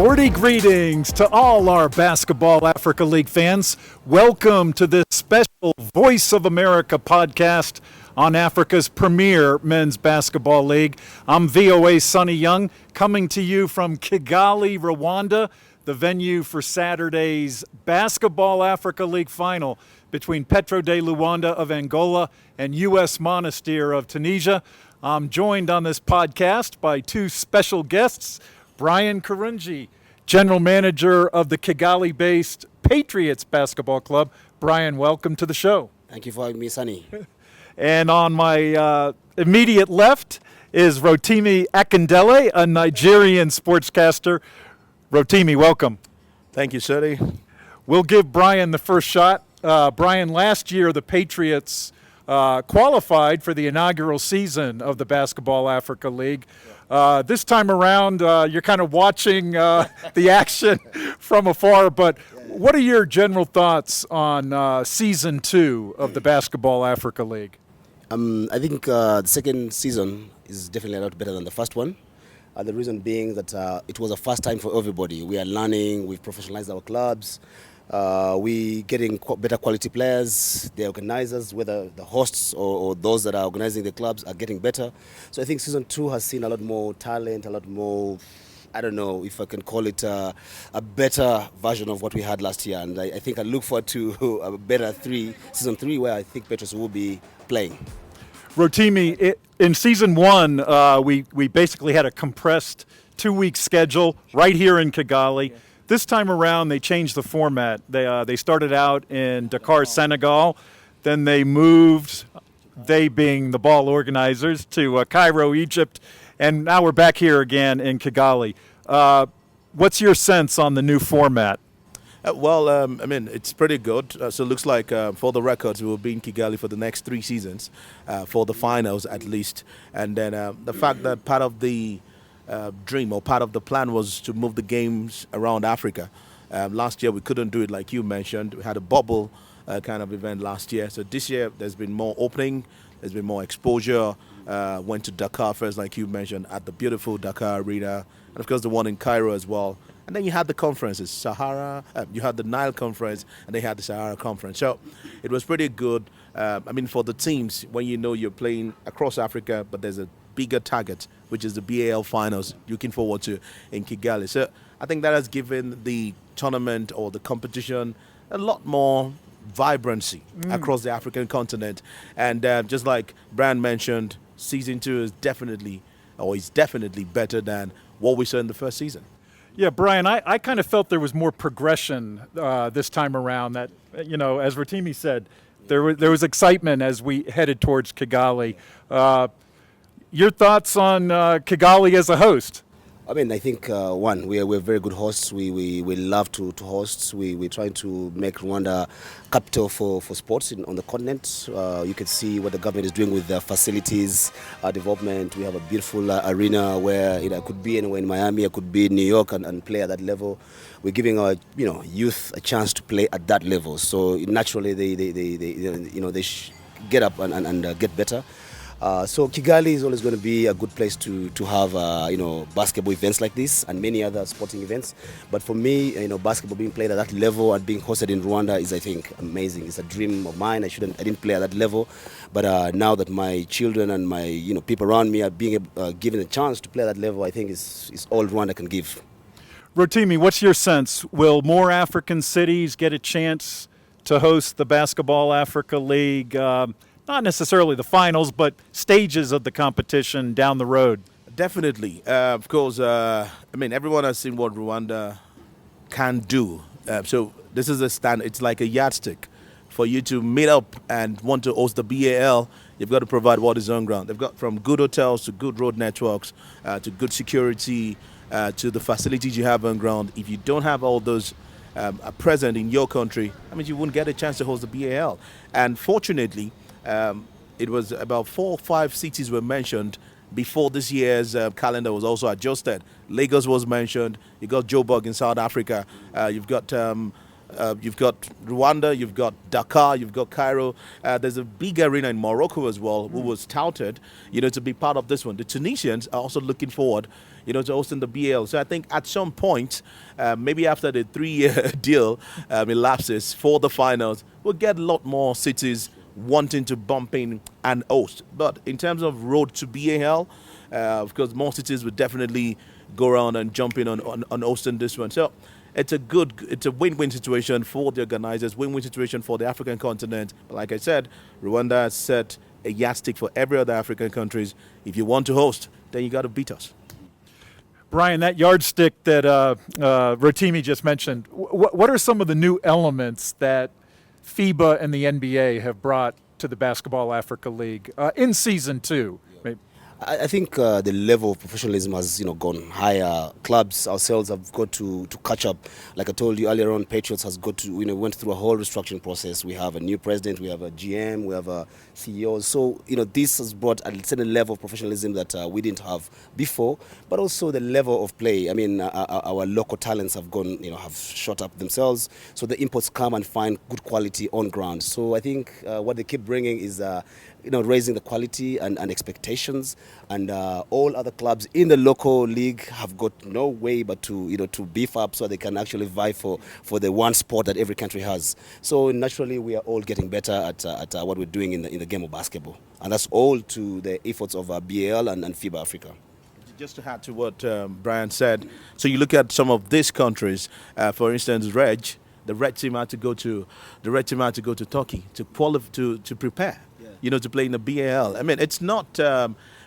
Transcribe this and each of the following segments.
Sporty greetings to all our Basketball Africa League fans. Welcome to this special Voice of America podcast on Africa's premier men's basketball league. I'm VOA Sonny Young, coming to you from Kigali, Rwanda, the venue for Saturday's Basketball Africa League final between Petro de Luanda of Angola and U.S. Monastir of Tunisia. I'm joined on this podcast by two special guests, Brian Kirungi, General Manager of the Kigali-based Patriots Basketball Club. Brian, welcome to the show. Thank you for having me, Sonny. And on my immediate left is Rotimi Akindele, a Nigerian sportscaster. Rotimi, welcome. Thank you, Sonny. We'll give Brian the first shot. Brian, last year the Patriots qualified for the inaugural season of the Basketball Africa League. This time around, you're kind of watching the action from afar, but what are your general thoughts on season 2 of the Basketball Africa League? I think the second season is definitely a lot better than the first one. The reason being that it was a first time for everybody. We are learning, we've professionalized our clubs. We getting better quality players. The organizers, whether the hosts or those that are organizing the clubs, are getting better. So I think season 2 has seen a lot more talent, a lot more, I don't know if I can call it a better version of what we had last year. And I think I look forward to a better season 3, where I think Petro will be playing. Rotimi, in season 1, we basically had a compressed 2-week schedule right here in Kigali. This time around, they changed the format. They started out in Dakar, Senegal. Then they moved, they being the ball organizers, to Cairo, Egypt. And now we're back here again in Kigali. What's your sense on the new format? It's pretty good. So it looks like, for the records, we will be in Kigali for the next 3 seasons, for the finals at least. And then the fact that part of the dream or part of the plan was to move the games around Africa. Last year we couldn't do it, like you mentioned. We had a bubble kind of event last year. So this year there's been more opening, there's been more exposure. Went to Dakar first, like you mentioned, at the beautiful Dakar Arena, and of course the one in Cairo as well. And then you had the conferences, you had the Nile Conference, and they had the Sahara Conference. So it was pretty good. For the teams, when you know you're playing across Africa, but there's a bigger target, which is the BAL finals, looking forward to in Kigali. So I think that has given the tournament or the competition a lot more vibrancy across the African continent. And just like Brian mentioned, season 2 is definitely better than what we saw in the first season. Yeah, Brian, I kind of felt there was more progression this time around. That, as Rotimi said, there was excitement as we headed towards Kigali. Your thoughts on Kigali as a host? I think we're very good hosts. We love to host. We're trying to make Rwanda capital for sports on the continent. You can see what the government is doing with their facilities development. We have a beautiful arena where it could be anywhere in Miami, it could be in New York and play at that level. We're giving our youth a chance to play at that level. So naturally they get up and get better. So Kigali is always going to be a good place to have basketball events like this and many other sporting events. But for me, basketball being played at that level and being hosted in Rwanda is, I think, amazing. It's a dream of mine. I didn't play at that level, but now that my children and my people around me are being given a chance to play at that level, I think it's all Rwanda can give. Rotimi, what's your sense? Will more African cities get a chance to host the Basketball Africa League? Not necessarily the finals, but stages of the competition down the road. Definitely. Of course, everyone has seen what Rwanda can do. So this is a stand. It's like a yardstick. For you to meet up and want to host the BAL, you've got to provide what is on ground. They've got from good hotels to good road networks to good security to the facilities you have on ground. If you don't have all those present in your country, you wouldn't get a chance to host the BAL. And fortunately, it was about 4 or 5 cities were mentioned before this year's calendar was also adjusted. Lagos was mentioned. You got Joburg in South Africa. You've got You've got Rwanda, you've got Dakar, you've got Cairo. There's a big arena in Morocco as well, who was touted, to be part of this one. The Tunisians are also looking forward, to hosting the BL. So I think at some point, maybe after the 3-year deal elapses for the finals, we'll get a lot more cities wanting to bump in and host. But in terms of road to BAL, of course, more cities would definitely go around and jump in on hosting this one. So it's a win-win situation for the organizers, win-win situation for the African continent. But like I said, Rwanda has set a yardstick for every other African countries. If you want to host, then you got to beat us. Brian, that yardstick that Rotimi just mentioned, what are some of the new elements that FIBA and the NBA have brought to the Basketball Africa League in Season 2? I think the level of professionalism has gone higher. Clubs ourselves have got to catch up. Like I told you earlier on, Patriots has got to went through a whole restructuring process. We have a new president, we have a GM, we have a CEO. So this has brought a certain level of professionalism that we didn't have before, but also the level of play. I mean, our local talents have gone, have shot up themselves. So the imports come and find good quality on ground. So I think what they keep bringing is raising the quality and expectations, and all other clubs in the local league have got no way but to to beef up so they can actually vie for the one sport that every country has. So naturally, we are all getting better at what we're doing in the game of basketball, and that's all to the efforts of BAL and FIBA Africa. Just to add to what Brian said, so you look at some of these countries, for instance, the red team had to go to Turkey to qualify to prepare. To play in the BAL. I mean, it's not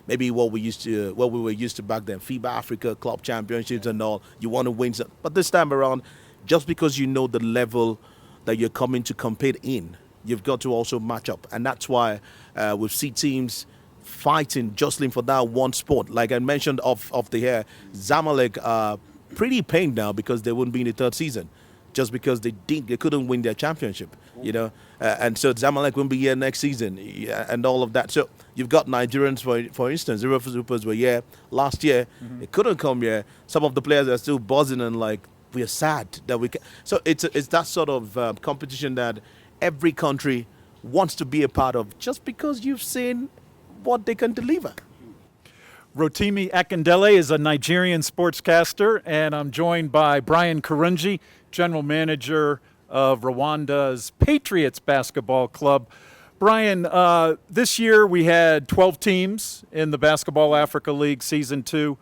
maybe what we were used to back then. FIBA Africa Club Championships and all. You want to win, but this time around, just because you know the level that you're coming to compete in, you've got to also match up, and that's why we see teams fighting, jostling for that one sport. Like I mentioned off the air, Zamalek are pretty pained now because they wouldn't be in the third season, just because they couldn't win their championship, and so Zamalek won't be here next season, and all of that. So you've got Nigerians, for instance, the River Supers were here last year. Mm-hmm. They couldn't come here. Some of the players are still buzzing and like, we are sad that we can. So it's that sort of competition that every country wants to be a part of, just because you've seen what they can deliver. Rotimi Akindele is a Nigerian sportscaster, and I'm joined by Brian Kirungi, General Manager of Rwanda's Patriots basketball club. Brian, this year we had 12 teams in the Basketball Africa League Season 2.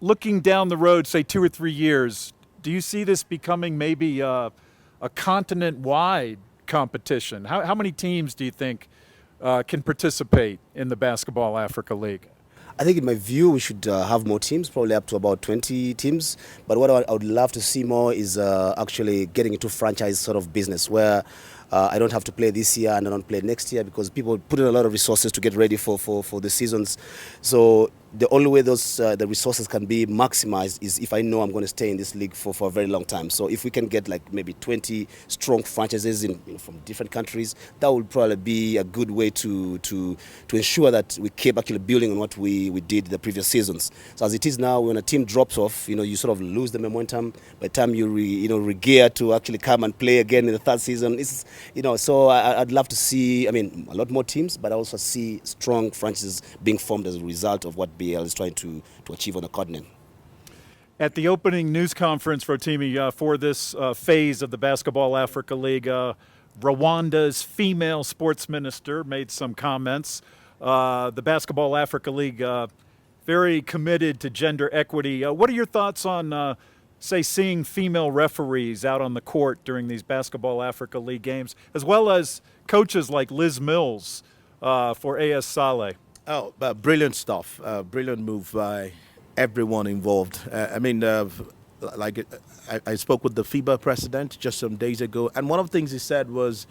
Looking down the road, say 2 or 3 years, do you see this becoming maybe a continent-wide competition? How many teams do you think can participate in the Basketball Africa League? I think in my view, we should have more teams, probably up to about 20 teams. But what I would love to see more is actually getting into franchise sort of business where I don't have to play this year and I don't play next year, because people put in a lot of resources to get ready for the seasons. So the only way the resources can be maximized is if I know I'm going to stay in this league for a very long time. So if we can get like maybe 20 strong franchises from different countries, that would probably be a good way to ensure that we keep actually building on what we did the previous seasons. So as it is now, when a team drops off, you sort of lose the momentum. By the time you re-gear to actually come and play again in the third season, so I'd love to see, a lot more teams, but I also see strong franchises being formed as a result of what BL is trying to achieve on the continent. At the opening news conference, Rotimi, for this phase of the Basketball Africa League, Rwanda's female sports minister made some comments. The Basketball Africa League, very committed to gender equity. What are your thoughts on seeing female referees out on the court during these Basketball Africa League games, as well as coaches like Liz Mills for AS Saleh? Oh, brilliant stuff. Brilliant move by everyone involved. I spoke with the FIBA president just some days ago, and one of the things he said was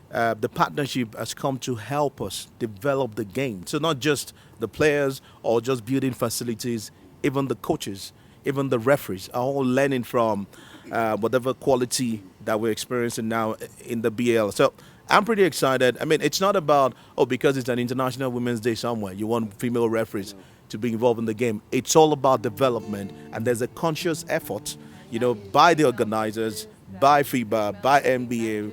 the partnership has come to help us develop the game. So not just the players or just building facilities, even the coaches, even the referees are all learning from whatever quality that we're experiencing now in the BL. So I'm pretty excited. It's not about, because it's an International Women's Day somewhere, you want female referees to be involved in the game. It's all about development, and there's a conscious effort, by the organizers, by FIBA, by NBA,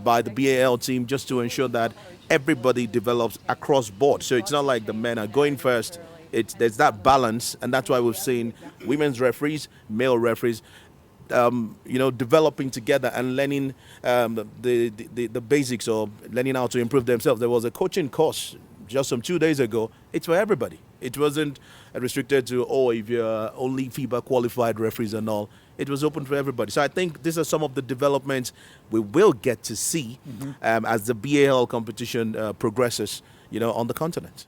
by the BAL team, just to ensure that everybody develops across board. So it's not like the men are going first. There's that balance, and that's why we've seen women's referees, male referees, developing together and learning the basics of learning how to improve themselves. There was a coaching course just some 2 days ago. It's for everybody. It wasn't restricted to, if you're only FIBA qualified referees and all. It was open for everybody. So I think these are some of the developments we will get to see as the BAL competition progresses, on the continent.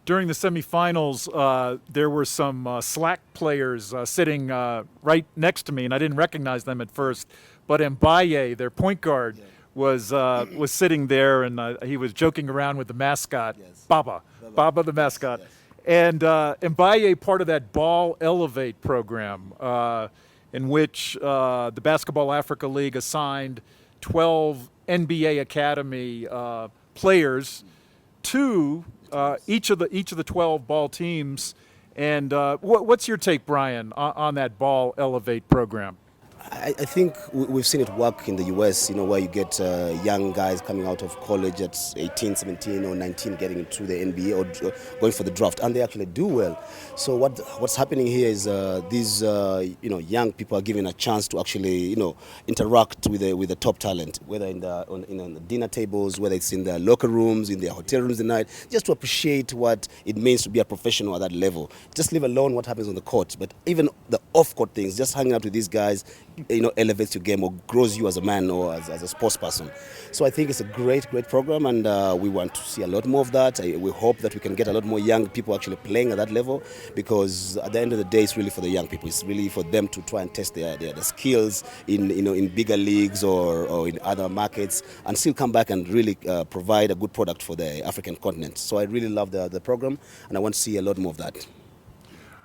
During the semifinals, there were some slack players sitting right next to me, and I didn't recognize them at first. But Mbaye, their point guard, was sitting there, and he was joking around with the mascot, Baba the mascot. Yes. And Mbaye, part of that Ball Elevate program, in which the Basketball Africa League assigned 12 NBA Academy players to each of the 12 ball teams. And what's your take, Brian, on that Ball Elevate program? I think we've seen it work in the US, where you get young guys coming out of college at 18, 17 or 19 getting into the NBA or going for the draft, and they actually do well. So what's happening here is these young people are given a chance to actually interact with the top talent, whether in the dinner tables, whether it's in their locker rooms, in their hotel rooms at night, just to appreciate what it means to be a professional at that level. Just leave alone what happens on the court, but even the off-court things, just hanging out with these guys, elevates your game or grows you as a man or as a sports person. So I think it's a great program, and we want to see a lot more of that. We hope that we can get a lot more young people actually playing at that level, because at the end of the day, it's really for the young people. It's really for them to try and test their skills in bigger leagues or in other markets, and still come back and really provide a good product for the African continent. So I really love the program, and I want to see a lot more of that.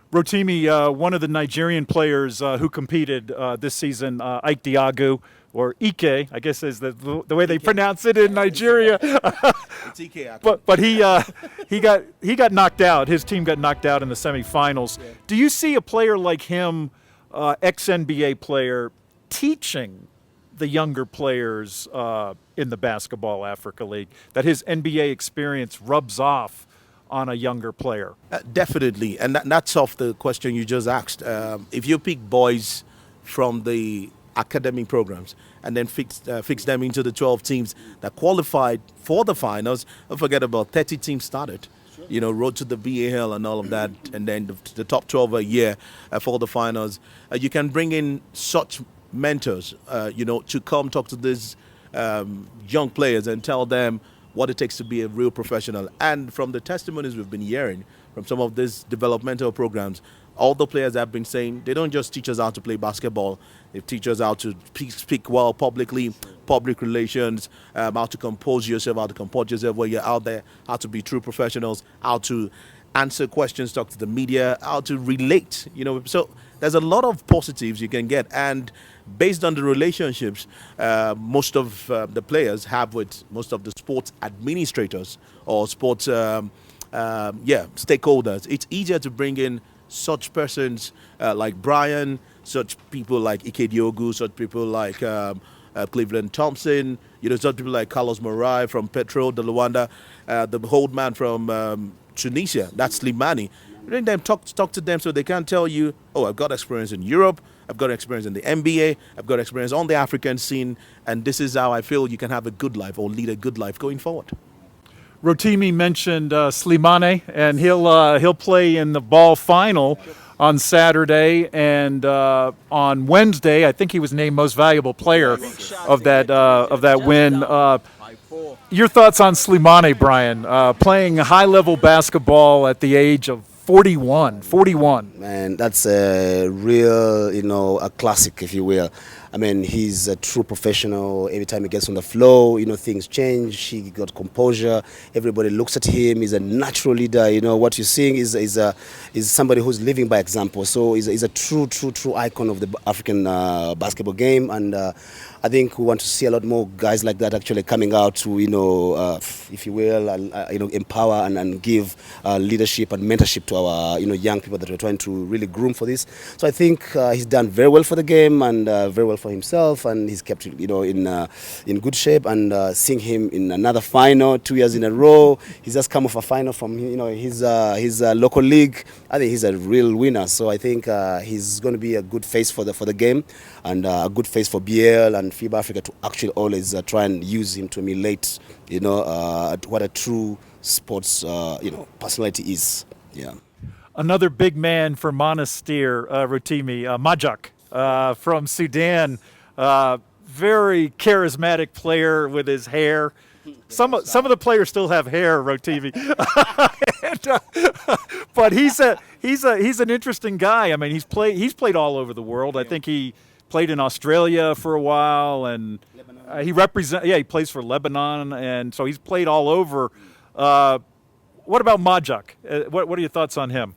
Rotimi, one of the Nigerian players who competed this season, Ike Diagu, or Ike, I guess is the way they pronounce it in Nigeria. It's Ike. But he got knocked out. His team got knocked out in the semifinals. Yeah. Do you see a player like him, ex-NBA player, teaching the younger players in the Basketball Africa League, that his NBA experience rubs off on a younger player? Definitely, and that's off the question you just asked. If you pick boys from the academic programs and then fix them into the 12 teams that qualified for the finals, don't forget about 30 teams started. Road to the BAL and all of that, and then the top 12 a year for the finals. You can bring in such mentors, to come talk to these young players and tell them what it takes to be a real professional. And from the testimonies we've been hearing from some of these developmental programs, all the players have been saying they don't just teach us how to play basketball, they teach us how to speak well publicly, public relations, how to compose yourself, how to comport yourself when you're out there, how to be true professionals, how to answer questions, talk to the media, how to relate. So there's a lot of positives you can get, and based on the relationships most of the players have with most of the sports administrators or sports stakeholders, it's easier to bring in such persons like Brian, such people like Ike Diogu, such people like Cleveland Thompson, such people like Carlos Morai from Petro, the Luanda, the old man from Tunisia, that's Slimani. Bring them, talk to them so they can tell you, I've got experience in Europe, I've got experience in the NBA, I've got experience on the African scene, and this is how I feel you can have a good life or lead a good life going forward. Rotimi mentioned Slimani, and he'll play in the ball final on Saturday, and on Wednesday, I think he was named most valuable player of that win. Your thoughts on Slimani, Brian, playing high-level basketball at the age of 41. Man, that's a real, a classic, if you will. I mean, he's a true professional. Every time he gets on the floor, things change. He got composure. Everybody looks at him. He's a natural leader. What you're seeing is somebody who's living by example. So he's a true icon of the African basketball game. And I think we want to see a lot more guys like that actually coming out to, if you will, empower and give leadership and mentorship to our, young people that we're trying to really groom for this. So I think he's done very well for the game and very well for for himself, and he's kept in good shape. And seeing him in another final 2 years in a row, he's just come off a final from his local league. I think he's a real winner. So I think he's going to be a good face for the game, and a good face for BL and FIBA Africa to actually always try and use him to emulate what a true sports personality is. Yeah. Another big man for Monastir, Rotimi, Majjak from Sudan. Very charismatic player with his hair. Some of the players still have hair, Rotimi, but he's an interesting guy. I mean, he's played all over the world. I think he played in Australia for a while, and he plays for Lebanon, and so he's played all over. What about Majjak? What are your thoughts on him?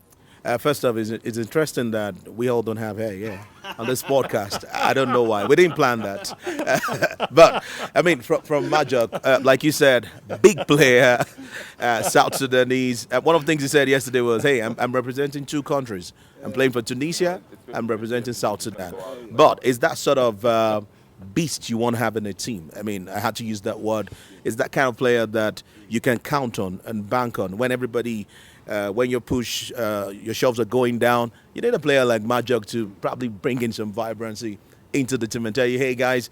First off, it's interesting that we all don't have hair, on this podcast. I don't know why. We didn't plan that. But, I mean, from Majjak, like you said, big player, South Sudanese. One of the things he said yesterday was, hey, I'm representing two countries. I'm playing for Tunisia. I'm representing South Sudan. But is that sort of beast you want to have in a team? I mean, I had to use that word. Is that kind of player that you can count on and bank on when everybody... when your shelves are going down, you need a player like Majjak to probably bring in some vibrancy into the team and tell you, hey guys,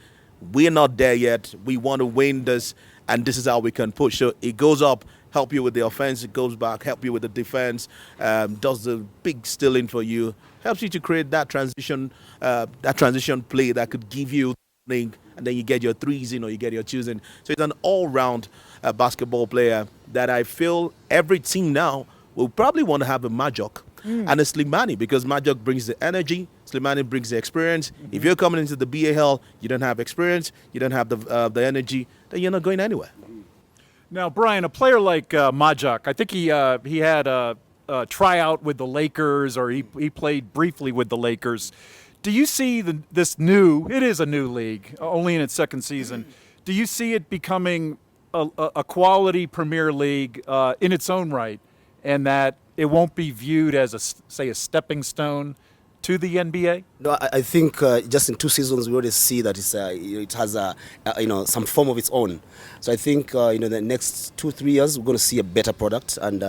we're not there yet. We want to win this, and this is how we can push. So it goes up, help you with the offense. It goes back, help you with the defense. Does the big stealing for you. Helps you to create that transition play that could give you and then you get your threes in or you get your twos in. So it's an all-round basketball player that I feel every team now will probably want to have a Majjak and a Slimani, because Majjak brings the energy, Slimani brings the experience. Mm-hmm. If you're coming into the BAL, you don't have experience, you don't have the energy, then you're not going anywhere. Now, Brian, a player like Majjak, I think he had a tryout with the Lakers, or he played briefly with the Lakers. Do you see it is a new league, only in its second season. Do you see it becoming a quality Premier League in its own right, and that it won't be viewed as a stepping stone to the NBA? No, I think just in 2 seasons we already see that it has some form of its own. So I think the next 2-3 years we're going to see a better product, and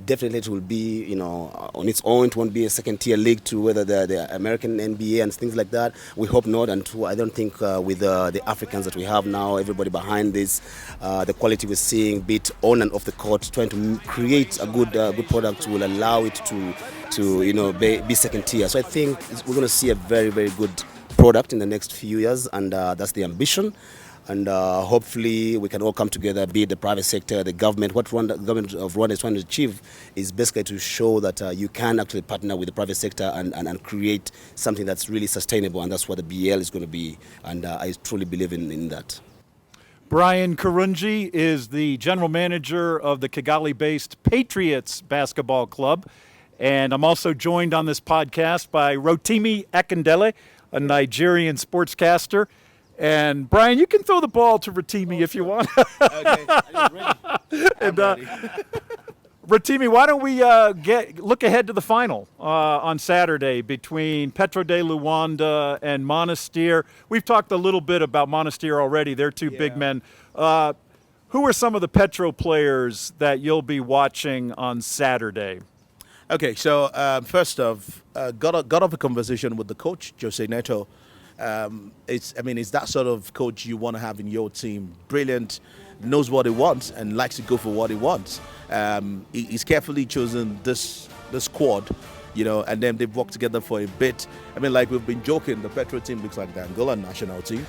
definitely it will be on its own. It won't be a second-tier league to whether the American NBA and things like that. We hope not, and I don't think with the Africans that we have now, everybody behind this, the quality we're seeing, be it on and off the court, trying to create a good product will allow it to be second tier. So I think we're going to see a very, very good product in the next few years, and that's the ambition. And hopefully we can all come together, be it the private sector, the government. What the government of Rwanda is trying to achieve is basically to show that you can actually partner with the private sector and create something that's really sustainable, and that's what the BL is going to be. And I truly believe in that. Brian Kirungi is the general manager of the Kigali-based Patriots basketball club. And I'm also joined on this podcast by Rotimi Akindele, a Nigerian sportscaster. And Brian, you can throw the ball to Rotimi if you want. Okay, I'm ready. Rotimi, why don't we look ahead to the final on Saturday between Petro de Luanda and Monastir. We've talked a little bit about Monastir already. They're two big men. Who are some of the Petro players that you'll be watching on Saturday? Okay, so first off, got off a conversation with the coach, Jose Neto. It's that sort of coach you want to have in your team. Brilliant, knows what he wants and likes to go for what he wants. He's carefully chosen this squad, and then they've worked together for a bit. Like we've been joking, the Petro team looks like the Angola national team.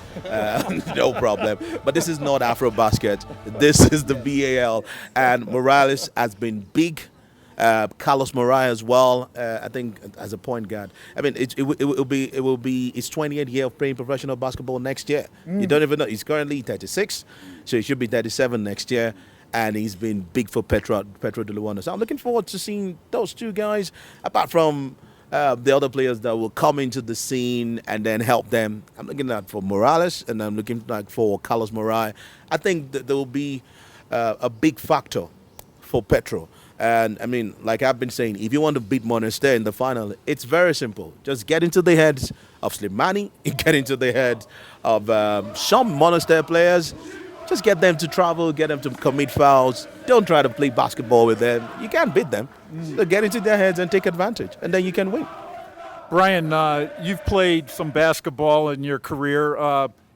No problem. But this is not AfroBasket. This is the BAL. And Morales has been big. Carlos Morais as well, I think, as a point guard. It will be his 20th year of playing professional basketball next year. You don't even know. He's currently 36, so he should be 37 next year. And he's been big for Petro de Luanda. So I'm looking forward to seeing those two guys, apart from the other players that will come into the scene and then help them. I'm looking at for Morales, and I'm looking for Carlos Morais. I think that there will be a big factor for Petro. And like I've been saying, if you want to beat Monastir in the final, it's very simple. Just get into the heads of Slimani, get into the head of some Monastir players. Just get them to travel, get them to commit fouls. Don't try to play basketball with them. You can't beat them. So get into their heads and take advantage, and then you can win. Brian, you've played some basketball in your career.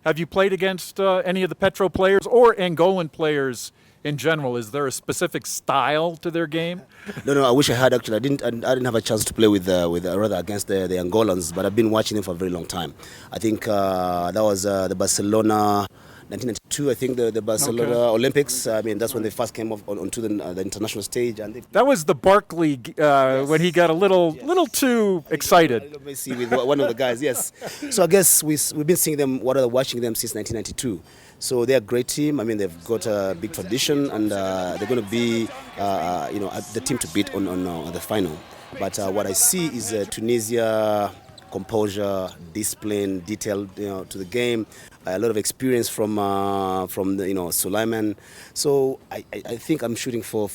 Have you played against any of the Petro players or Angolan players in general? Is there a specific style to their game? No, I wish I had actually. I didn't have a chance to play with rather against the Angolans, but I've been watching them for a very long time. I think that was the Barcelona 1992, I think the Barcelona Olympics. I mean, that's when they first came onto the international stage. And that was the Barkley yes. when he got a little too excited. Messi with one of the guys, yes. So I guess we've been seeing them, watching them since 1992. So they're a great team. I mean, they've got a big tradition, and they're going to be, the team to beat on the final. But what I see is Tunisia. Composure, discipline, detail, to the game. A lot of experience from Sulaiman. So I think I'm shooting for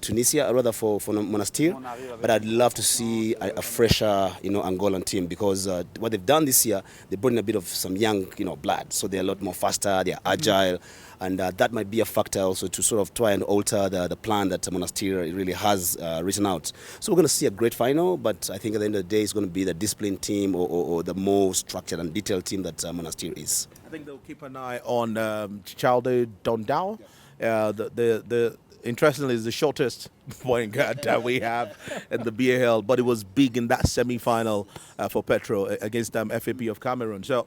Tunisia, or rather for Monastir. But I'd love to see a fresher, Angolan team, because what they've done this year, they brought in a bit of some young, blood. So they're a lot more faster, they're agile. And that might be a factor also to sort of try and alter the plan that Monastir really has written out. So we're going to see a great final, but I think at the end of the day, it's going to be the disciplined team or the more structured and detailed team that Monastir is. I think they'll keep an eye on Chalde Dondao. The interestingly, is the shortest point guard that we have in the BAL, but it was big in that semi-final for Petro against F.A.B. of Cameroon. So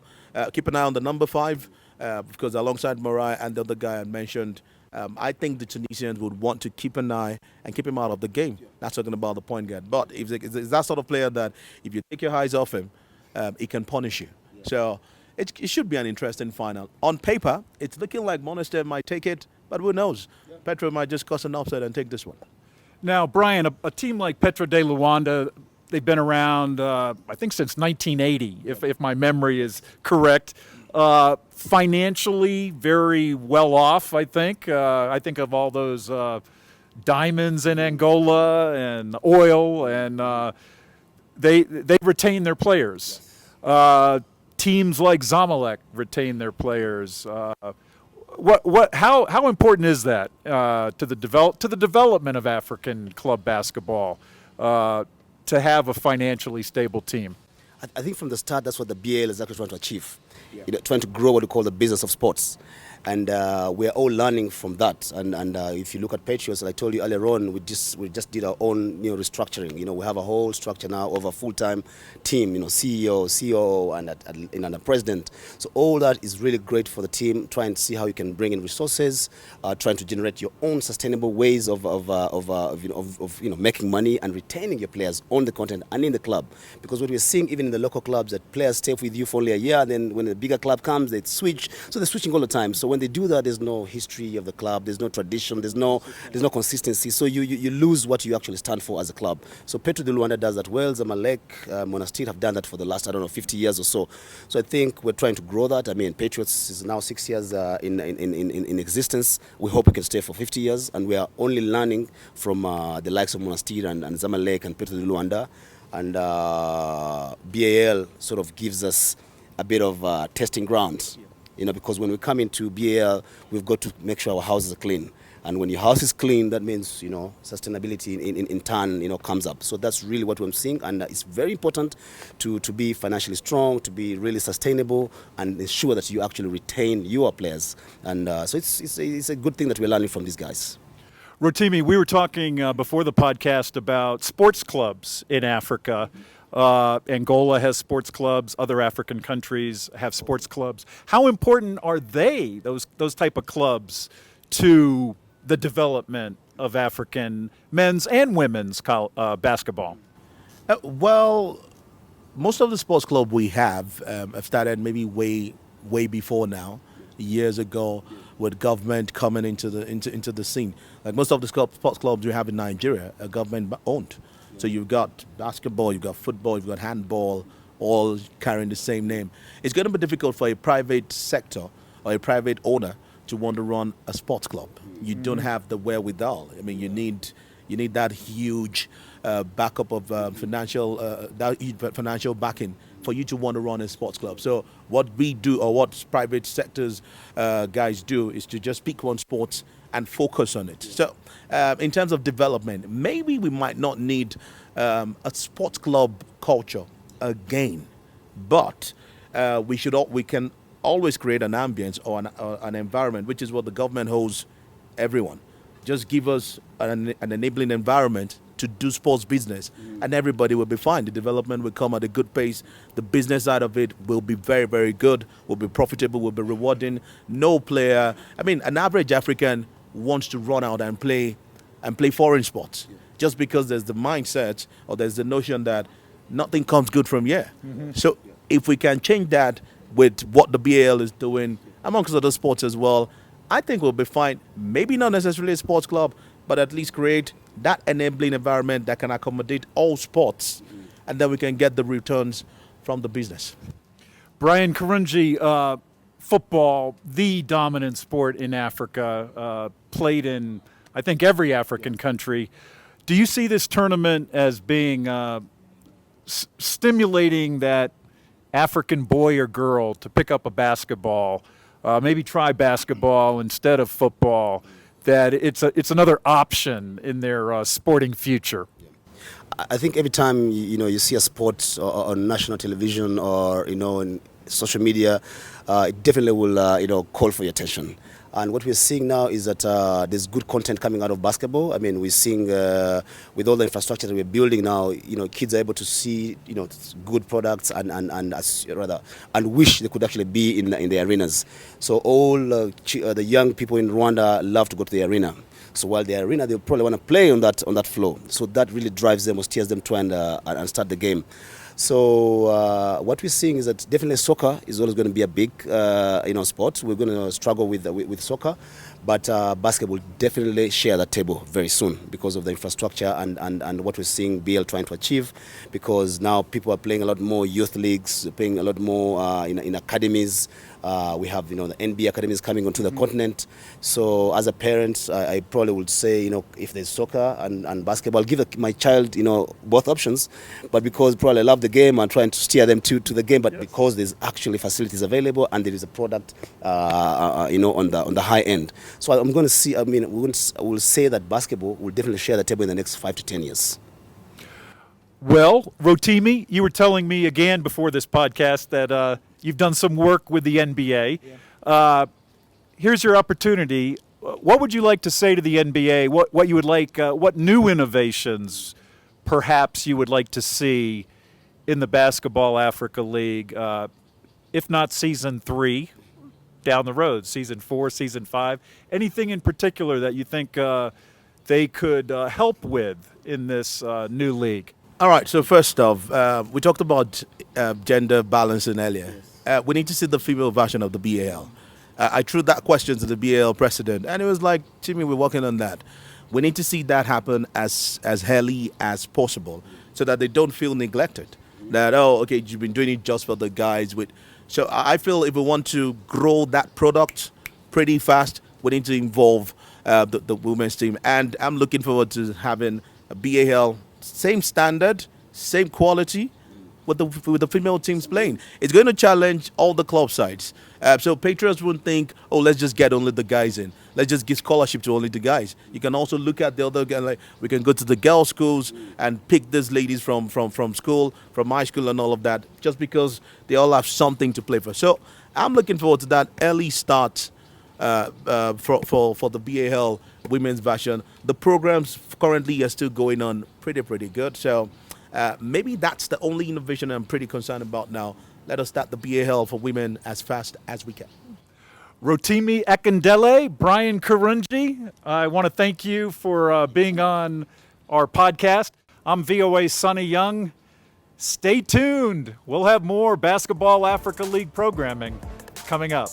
keep an eye on the number 5. Because alongside Morai and the other guy I mentioned, I think the Tunisians would want to keep an eye and keep him out of the game. That's talking about the point guard. But if it's that sort of player that if you take your eyes off him, he can punish you. Yeah. So it should be an interesting final. On paper, it's looking like Monastir might take it, but who knows? Yeah. Petro might just cause an upset and take this one. Now, Brian, a team like Petro de Luanda, they've been around, I think, since 1980, if my memory is correct. Financially very well off, I think. I think of all those diamonds in Angola and oil, and they retain their players. Teams like Zamalek retain their players. How important is that to the development of African club basketball to have a financially stable team? I think from the start, that's what the BAL is actually trying to achieve. Yeah. Trying to grow what we call the business of sports. And we're all learning from that. And if you look at Patriots, like I told you earlier on, we just did our own restructuring. We have a whole structure now of a full-time team. CEO, COO, and a president. So all that is really great for the team. Try and see how you can bring in resources, trying to generate your own sustainable ways of making money and retaining your players on the continent and in the club. Because what we're seeing even in the local clubs, that players stay with you for only a year, and then when the bigger club comes, they switch. So they're switching all the time. So when they do that, there's no history of the club, there's no tradition, there's no consistency. So you lose what you actually stand for as a club. So Petro de Luanda does that well. Zamalek, Monastir have done that for the last 50 years or so. So I think we're trying to grow that. I mean, Patriots is now 6 years in existence. We hope we can stay for 50 years, and we are only learning from the likes of Monastir and Zamalek and Petro de Luanda. And BAL sort of gives us a bit of testing ground. Because when we come into BAL, we've got to make sure our houses are clean. And when your house is clean, that means, sustainability in turn, comes up. So that's really what I'm seeing. And it's very important to be financially strong, to be really sustainable, and ensure that you actually retain your players. And so it's a good thing that we're learning from these guys. Rotimi, we were talking before the podcast about sports clubs in Africa. Angola has sports clubs. Other African countries have sports clubs. How important are those type of clubs, to the development of African men's and women's basketball? Well, most of the sports clubs we have started maybe way before now, years ago, with government coming into the scene. Like most of the sports clubs we have in Nigeria are government owned. So you've got basketball, you've got football, you've got handball, all carrying the same name. It's going to be difficult for a private sector or a private owner to want to run a sports club. You don't have the wherewithal. I mean, you need that huge backup of financial backing for you to want to run a sports club. So what we do, or what private sectors guys do, is to just pick one sport and focus on it. So in terms of development, maybe we might not need a sports club culture again, but we can always create an ambience or an environment, which is what the government holds everyone. Just give us an enabling environment to do sports business, and everybody will be fine. The development will come at a good pace. The business side of it will be very, very good, will be profitable, will be rewarding. No player, an average African wants to run out and play foreign sports, just because there's the mindset, or there's the notion that nothing comes good from here. So if we can change that with what the BAL is doing, amongst other sports as well, I think we'll be fine. Maybe not necessarily a sports club, but at least create that enabling environment that can accommodate all sports, and then we can get the returns from the business. Brian Kirungi, football, the dominant sport in Africa, played in, I think, every African country. Do you see this tournament as being stimulating that African boy or girl to pick up a basketball, maybe try basketball instead of football, that it's another option in their sporting future? I think every time you see a sport on national television or in social media, it definitely will call for your attention. And what we're seeing now is that there's good content coming out of basketball. We're seeing with all the infrastructure that we're building now, kids are able to see good products and wish they could actually be in the arenas. So all the young people in Rwanda love to go to the arena. So while the arena, they probably want to play on that floor. So that really drives them or steers them to and start the game. So what we're seeing is that definitely soccer is always going to be a big sport. We're going to struggle with soccer, but basketball will definitely share that table very soon because of the infrastructure and what we're seeing BL trying to achieve. Because now people are playing a lot more youth leagues, playing a lot more in academies. We have the NBA academies coming onto the continent. So as a parent, I probably would say if there's soccer and basketball, I'll give my child both options. But because probably I love the game, I'm trying to steer them to the game. But because there's actually facilities available and there is a product on the high end. So I'm going to see. We'll say that basketball will definitely share the table in the next 5 to 10 years. Well, Rotimi, you were telling me again before this podcast that you've done some work with the NBA. Yeah. Here's your opportunity. What would you like to say to the NBA? What you would like? What new innovations, perhaps, you would like to see in the Basketball Africa League? If not season 3, down the road, season 4, season 5. Anything in particular that you think they could help with in this new league? All right, so first off, we talked about gender balancing earlier. We need to see the female version of the BAL. I threw that question to the BAL president, and it was like, Jimmy, we're working on that. We need to see that happen as early as possible so that they don't feel neglected. That, okay, you've been doing it just for the guys. So I feel if we want to grow that product pretty fast, we need to involve the women's team. And I'm looking forward to having a BAL same standard, same quality with the female teams playing. It's going to challenge all the club sides. So Patriots wouldn't think, let's just get only the guys in. Let's just give scholarship to only the guys. You can also look at the other guys, like we can go to the girls' schools and pick these ladies from school, from high school and all of that, just because they all have something to play for. So I'm looking forward to that early start for the BAL women's version. The programs currently are still going on pretty good. So maybe that's the only innovation I'm pretty concerned about now. Let us start the BAL for women as fast as we can. Rotimi Akindele, Brian Kirungi, I want to thank you for being on our podcast. I'm VOA Sonny Young. Stay tuned. We'll have more Basketball Africa League programming coming up.